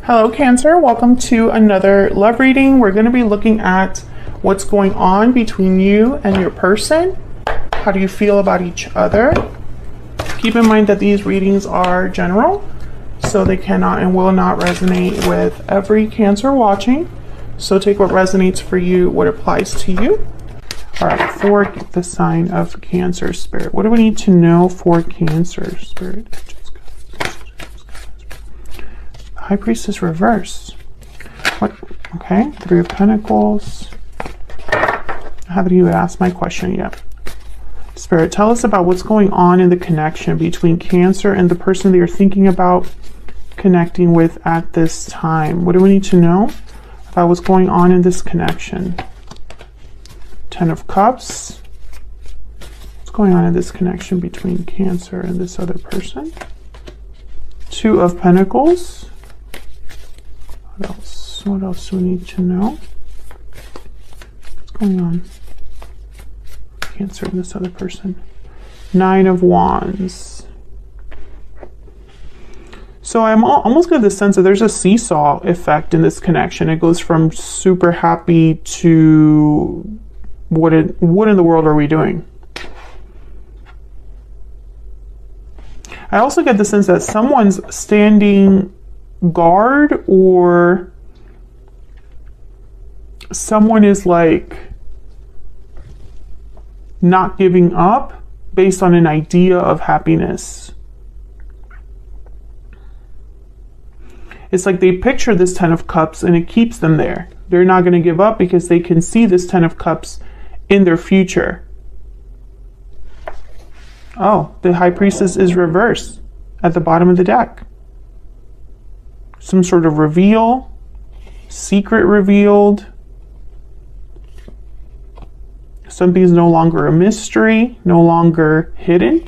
Hello, Cancer. Welcome to another love reading. We're going to be looking at what's going on between you and your person. How do you feel about each other? Keep in mind that these readings are general, so they cannot and will not resonate with every Cancer watching. So take what resonates for you, what applies to you. All right, for the sign of Cancer, Spirit. What do we need to know for Cancer, Spirit? High Priestess reverse. What? Okay, Three of Pentacles. I haven't even asked my question yet. Spirit, tell us about what's going on in the connection between Cancer and the person that you're thinking about connecting with at this time. What do we need to know about what's going on in this connection? Ten of Cups. What's going on in this connection between Cancer and this other person? Two of Pentacles. What else? What else do we need to know? What's going on? Cancer and this other person. Nine of Wands. So I'm almost getting the sense that there's a seesaw effect in this connection. It goes from super happy to what in the world are we doing? I also get the sense that someone's standing guard, or someone is like not giving up based on an idea of happiness. It's like they picture this Ten of Cups and it keeps them there. They're not going to give up because they can see this Ten of Cups in their future. Oh, the High Priestess is reversed at the bottom of the deck. Some sort of reveal, secret revealed. Something's no longer a mystery, no longer hidden.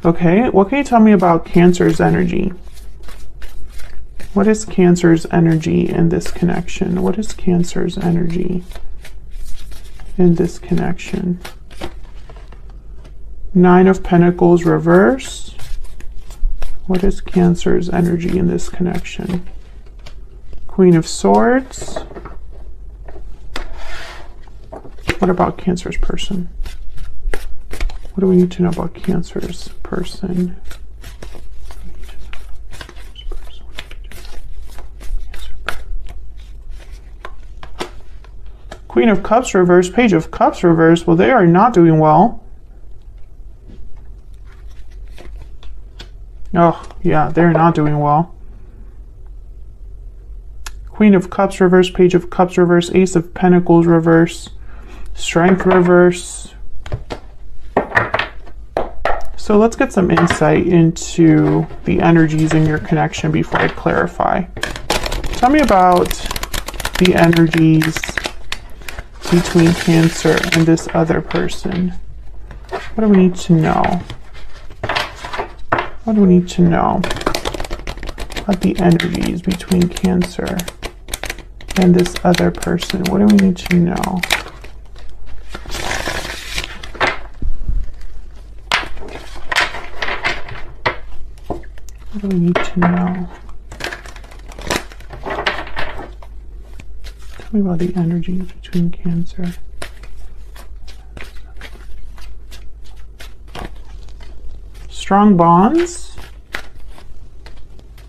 Okay, what can you tell me about Cancer's energy? What is Cancer's energy in this connection? What is Cancer's energy in this connection? Nine of Pentacles reverse. What is Cancer's energy in this connection? Queen of Swords. What about Cancer's person? What do we need to know about Cancer's person? Queen of Cups reverse, Page of Cups reverse. Well, they are not doing well. Oh, yeah, they're not doing well. Queen of Cups reverse, Page of Cups reverse, Ace of Pentacles reverse, Strength reverse. So let's get some insight into the energies in your connection before I clarify. Tell me about the energies between Cancer and this other person. What do we need to know? What do we need to know about the energies between Cancer and this other person? What do we need to know? What do we need to know? Tell me about the energies between Cancer. Strong bonds,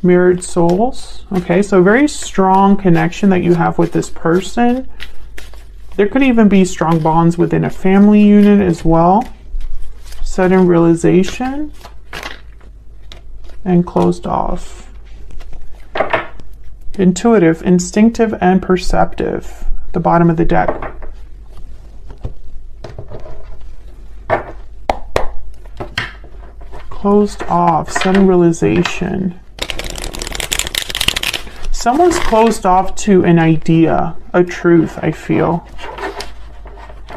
mirrored souls. Okay, so very strong connection that you have with this person. There could even be strong bonds within a family unit as well. Sudden realization and closed off. Intuitive, instinctive, and perceptive. The bottom of the deck. Closed off, sudden realization. Someone's closed off to an idea, a truth, I feel.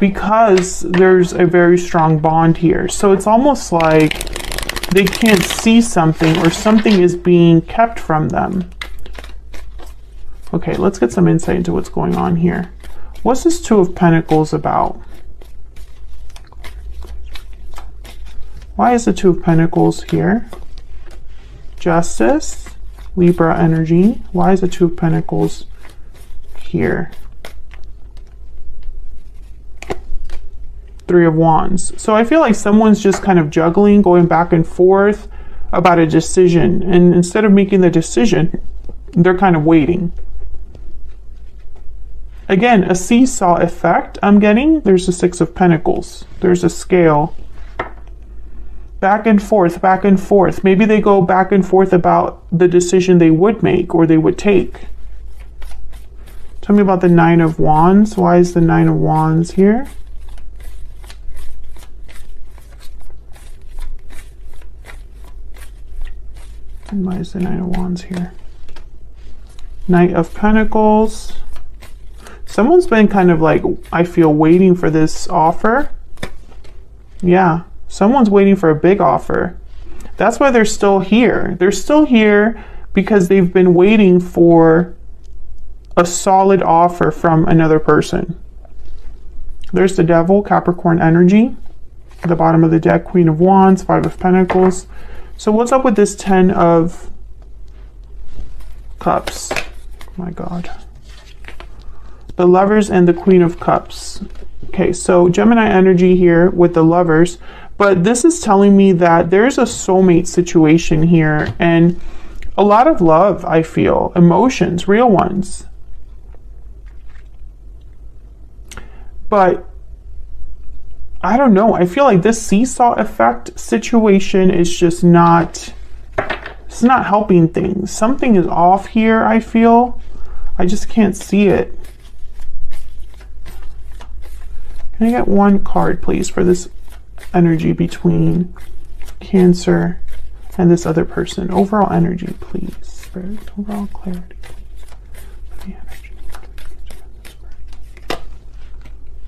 Because there's a very strong bond here. So it's almost like they can't see something, or something is being kept from them. Okay, let's get some insight into what's going on here. What's this Two of Pentacles about? Why is the Two of Pentacles here? Justice, Libra energy. Why is the Two of Pentacles here? Three of Wands. So I feel like someone's just kind of juggling, going back and forth about a decision. And instead of making the decision, they're kind of waiting. Again, a seesaw effect I'm getting. There's the Six of Pentacles. There's a scale. Back and forth, back and forth. Maybe they go back and forth about the decision they would make or they would take. Tell me about the Nine of Wands. Why is the Nine of Wands here? And why is the Nine of Wands here? Knight of Pentacles. Someone's been kind of like, I feel, waiting for this offer. Yeah, someone's waiting for a big offer. That's why they're still here. They're still here because they've been waiting for a solid offer from another person. There's the Devil, Capricorn energy. At the bottom of the deck, Queen of Wands, Five of Pentacles. So what's up with this Ten of Cups? Oh my God. The Lovers and the Queen of Cups. Okay, so Gemini energy here with the Lovers, but this is telling me that there's a soulmate situation here and a lot of love, I feel, emotions, real ones. But I don't know, I feel like this seesaw effect situation is just not, it's not helping things. Something is off here, I feel. I just can't see it. Can I get one card, please, for this energy between Cancer and this other person? Overall energy, please. Spirit, overall clarity, please.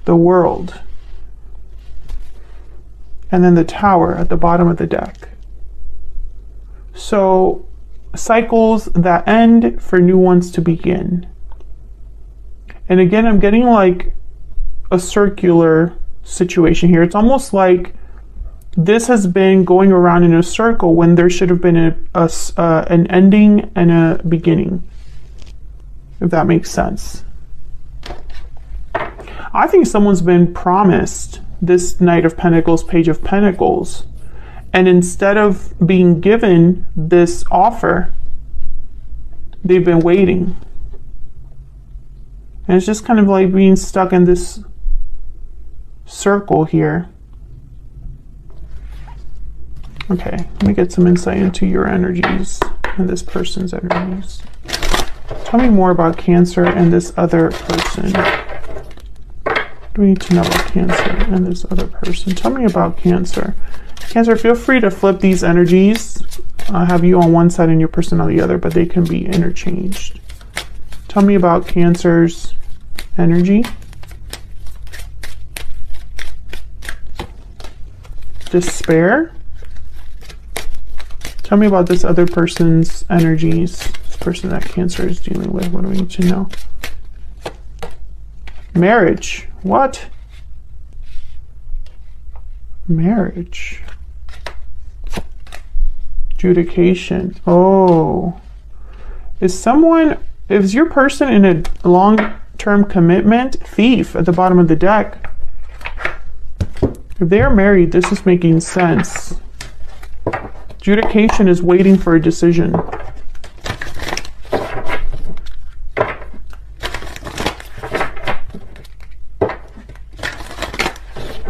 The World. And then the Tower at the bottom of the deck. So, cycles that end for new ones to begin. And again, I'm getting like a circular situation here. It's almost like this has been going around in a circle when there should have been an ending and a beginning, if that makes sense. I think someone's been promised this Knight of Pentacles, Page of Pentacles, and instead of being given this offer, they've been waiting. And it's just kind of like being stuck in this circle here. Okay, let me get some insight into your energies and this person's energies. Tell me more about Cancer and this other person. What do we need to know about Cancer and this other person? Tell me about Cancer. Cancer, feel free to flip these energies. I'll have you on one side and your person on the other, but they can be interchanged. Tell me about Cancer's energy. Despair. Tell me about this other person's energies. This person that Cancer is dealing with. What do we need to know? Marriage. What? Marriage. Adjudication. Oh. Is your person in a long-term commitment? Thief at the bottom of the deck. If they are married, this is making sense. Adjudication is waiting for a decision.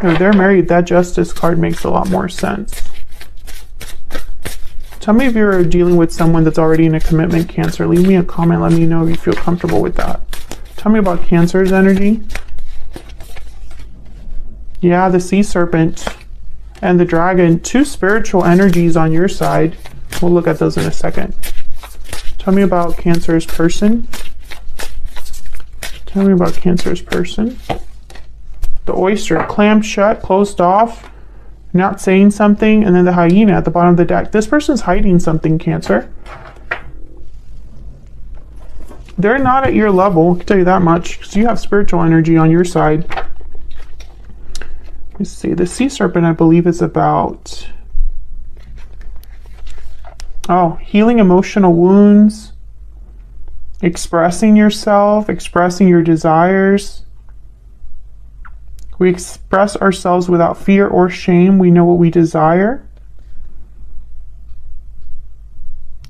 If they're married, that Justice card makes a lot more sense. Tell me if you're dealing with someone that's already in a commitment, Cancer. Leave me a comment. Let me know if you feel comfortable with that. Tell me about Cancer's energy. Yeah, the Sea Serpent and the Dragon. Two spiritual energies on your side. We'll look at those in a second. Tell me about Cancer's person. Tell me about Cancer's person. The Oyster, clamped shut, closed off, not saying something, and then the Hyena at the bottom of the deck. This person's hiding something, Cancer. They're not at your level, I can tell you that much, because you have spiritual energy on your side. Let's see, the Sea Serpent, I believe, is about Oh, healing emotional wounds, expressing yourself, expressing your desires. We express ourselves without fear or shame. We know what we desire.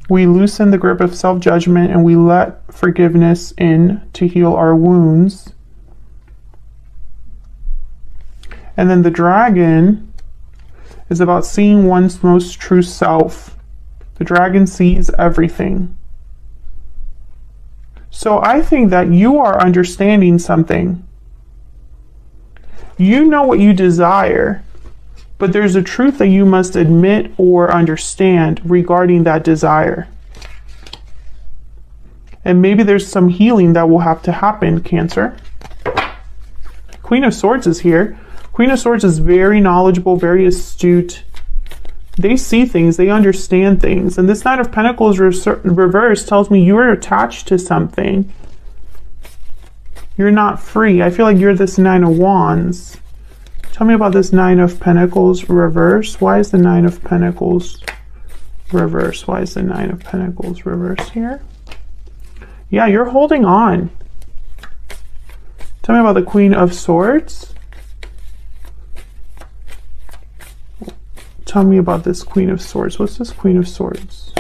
We loosen the grip of self-judgment and we let forgiveness in to heal our wounds. And then the dragon is about seeing one's most true self. The dragon sees everything. So I think that you are understanding something. You know what you desire, but there's a truth that you must admit or understand regarding that desire. And maybe there's some healing that will have to happen, Cancer. Queen of Swords is here. Queen of Swords is very knowledgeable, very astute. They see things, they understand things. And this Knight of Pentacles reverse tells me you're attached to something. You're not free. I feel like you're this Nine of Wands. Tell me about this Nine of Pentacles reverse. Why is the Nine of Pentacles reverse? Why is the Nine of Pentacles reverse here? Yeah, you're holding on. Tell me about the Queen of Swords. Tell me about this Queen of Swords. What's this Queen of Swords?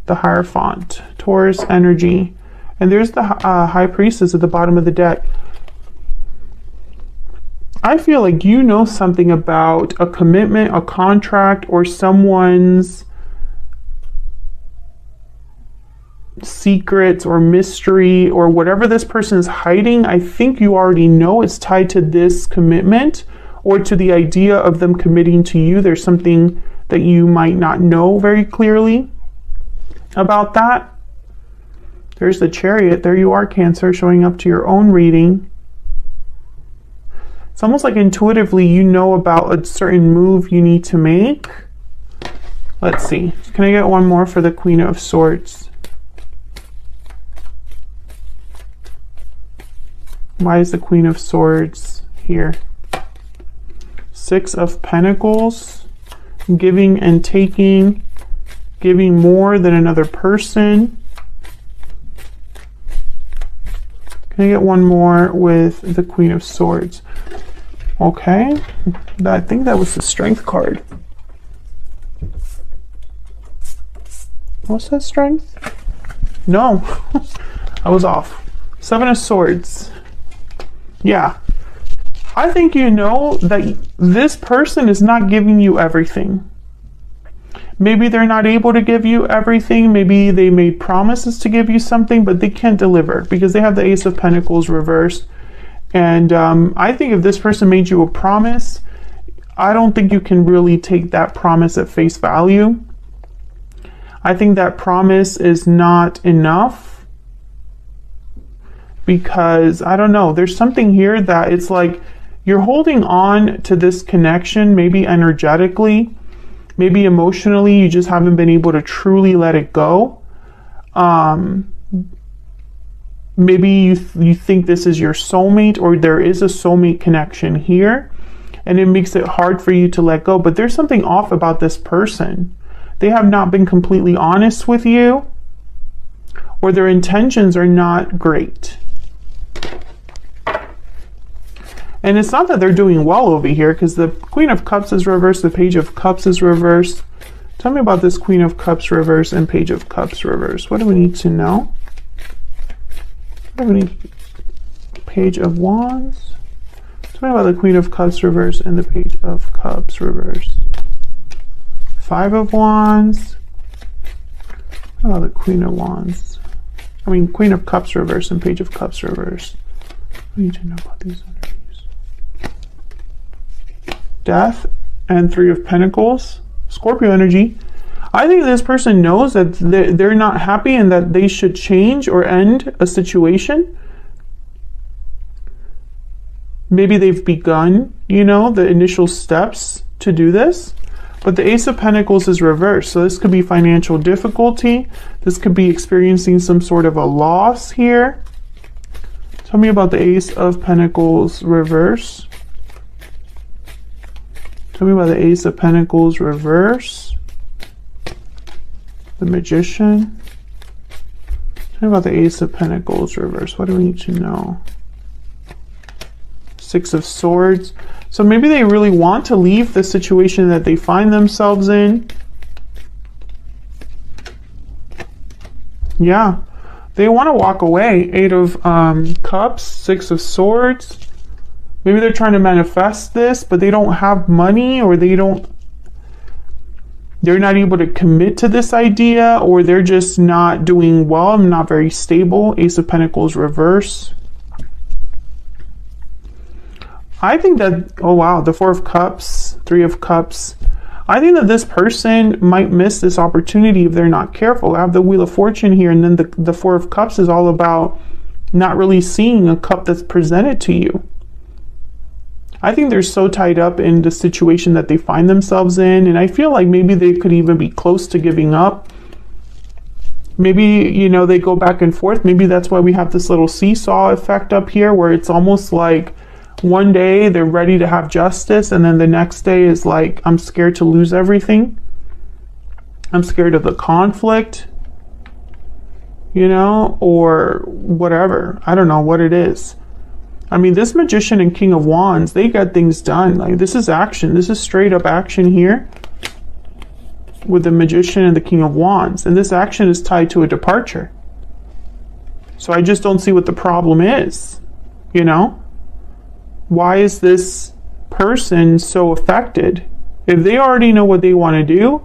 The Hierophant, Taurus energy. And there's the High Priestess at the bottom of the deck. I feel like you know something about a commitment, a contract, or someone's secrets or mystery or whatever this person is hiding. I think you already know it's tied to this commitment or to the idea of them committing to you. There's something that you might not know very clearly about that. There's the Chariot. There you are, Cancer, showing up to your own reading. It's almost like intuitively you know about a certain move you need to make. Let's see. Can I get one more for the Queen of Swords? Why is the Queen of Swords here? Six of Pentacles. Giving and taking. Giving more than another person. Can I get one more with the Queen of Swords? Okay. I think that was the Strength card. What's that, Strength? No. I was off. Seven of Swords. Yeah. I think you know that this person is not giving you everything. Maybe they're not able to give you everything. Maybe they made promises to give you something, but they can't deliver because they have the Ace of Pentacles reversed. And I think if this person made you a promise, I don't think you can really take that promise at face value. I think that promise is not enough because, I don't know, there's something here that it's like you're holding on to this connection, maybe energetically, maybe emotionally, you just haven't been able to truly let it go. Maybe you think this is your soulmate, or there is a soulmate connection here, and it makes it hard for you to let go. But there's something off about this person. They have not been completely honest with you, or their intentions are not great. And it's not that they're doing well over here, because the Queen of Cups is reversed, the Page of Cups is reversed. Tell me about this Queen of Cups reversed and Page of Cups reversed. What do we need to know? What do we need? Page of Wands. Tell me about the Queen of Cups reversed and the Page of Cups reversed. Five of Wands. How about the Queen of Wands? I mean, Queen of Cups reversed and Page of Cups reversed. What do you need to know about these energies? Death and Three of Pentacles. Scorpio energy. I think this person knows that they're not happy and that they should change or end a situation. Maybe they've begun, you know, the initial steps to do this. But the Ace of Pentacles is reversed. So this could be financial difficulty. This could be experiencing some sort of a loss here. Tell me about the Ace of Pentacles reverse. Tell me about the Ace of Pentacles reverse. The Magician. Tell me about the Ace of Pentacles reverse. What do we need to know? Six of Swords. So maybe they really want to leave the situation that they find themselves in. Yeah. They want to walk away. Eight of Cups, Six of Swords. Maybe they're trying to manifest this, but they don't have money, or they're not able to commit to this idea, or they're just not doing well and not very stable. Ace of Pentacles reverse. I think that, oh wow, the Four of Cups, Three of Cups. I think that this person might miss this opportunity if they're not careful. I have the Wheel of Fortune here, and then the Four of Cups is all about not really seeing a cup that's presented to you. I think they're so tied up in the situation that they find themselves in, and I feel like maybe they could even be close to giving up. Maybe, you know, they go back and forth. Maybe that's why we have this little seesaw effect up here, where it's almost like one day they're ready to have justice, and then the next day is like, I'm scared to lose everything. I'm scared of the conflict, you know, or whatever. I don't know what it is. I mean, this Magician and King of Wands, they get things done. Like, this is action. This is straight up action here with the Magician and the King of Wands. And this action is tied to a departure. So I just don't see what the problem is, you know? Why is this person so affected? If they already know what they want to do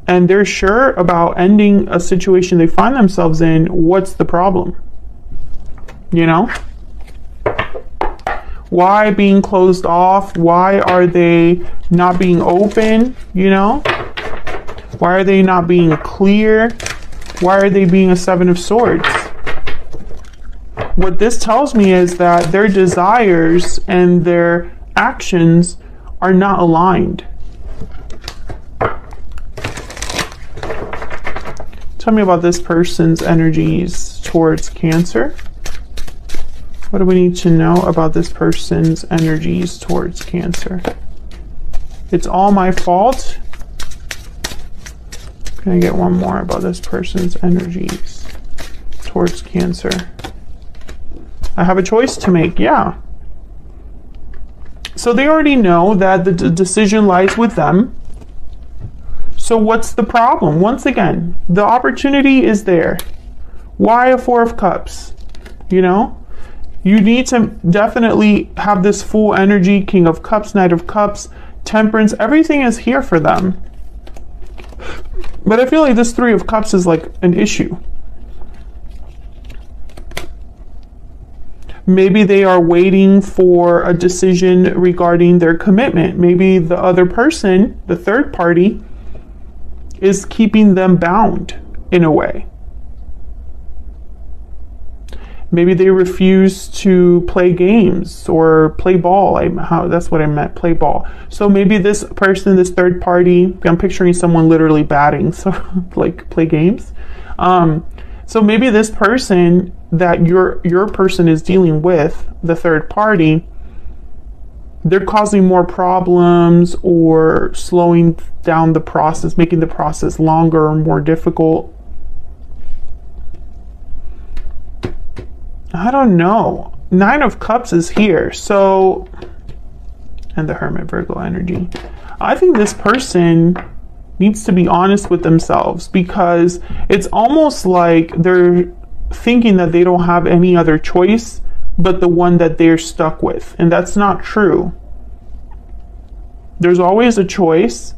and they're sure about ending a situation they find themselves in, what's the problem? You know? Why being closed off? Why are they not being open? You know? Why are they not being clear? Why are they being a Seven of Swords? What this tells me is that their desires and their actions are not aligned. Tell me about this person's energies towards Cancer. What do we need to know about this person's energies towards Cancer? It's all my fault. Can I get one more about this person's energies towards Cancer? I have a choice to make, yeah. So they already know that the decision lies with them. So what's the problem? Once again, the opportunity is there. Why a Four of Cups? You know? You need to definitely have this full energy. King of Cups, Knight of Cups, Temperance. Everything is here for them. But I feel like this Three of Cups is like an issue. Maybe they are waiting for a decision regarding their commitment. Maybe the other person, the third party, is keeping them bound in a way. Maybe they refuse to play games or play ball. That's what I meant, play ball. So maybe this person, this third party, I'm picturing someone literally batting, so like play games. So maybe this person that your person is dealing with, the third party, they're causing more problems or slowing down the process, making the process longer or more difficult. I don't know. Nine of Cups is here, so, and the Hermit, Virgo energy. I think this person needs to be honest with themselves, because it's almost like they're thinking that they don't have any other choice but the one that they're stuck with, and that's not true. There's always a choice,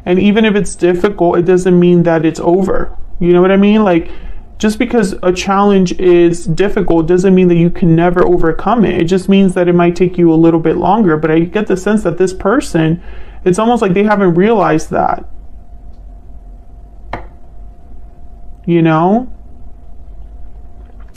and even if it's difficult, it doesn't mean that it's over. You know what I mean? Like, just because a challenge is difficult doesn't mean that you can never overcome it. It just means that it might take you a little bit longer. But I get the sense that this person, it's almost like they haven't realized that. You know?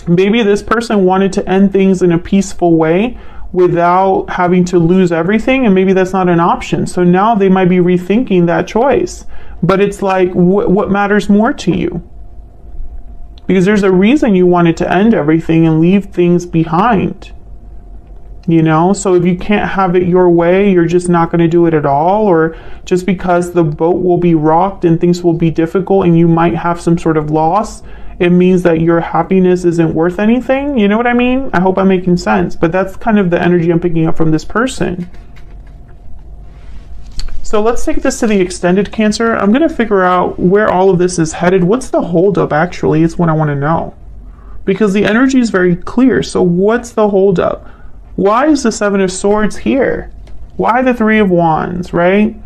Maybe this person wanted to end things in a peaceful way without having to lose everything, and maybe that's not an option. So now they might be rethinking that choice. But it's like, what matters more to you? Because there's a reason you wanted to end everything and leave things behind. You know, so if you can't have it your way, you're just not going to do it at all, or just because the boat will be rocked and things will be difficult and you might have some sort of loss, it means that your happiness isn't worth anything. You know what I mean? I hope I'm making sense, but that's kind of the energy I'm picking up from this person. So let's take this to the extended Cancer. I'm going to figure out where all of this is headed. What's the holdup, actually? It's what I want to know. Because the energy is very clear. So what's the holdup? Why is the Seven of Swords here? Why the Three of Wands, right?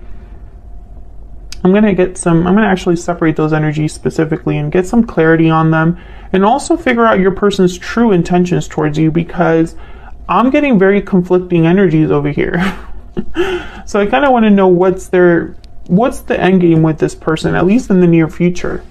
I'm going to actually separate those energies specifically and get some clarity on them, and also figure out your person's true intentions towards you, because I'm getting very conflicting energies over here. So I kind of want to know what's the end game with this person, at least in the near future.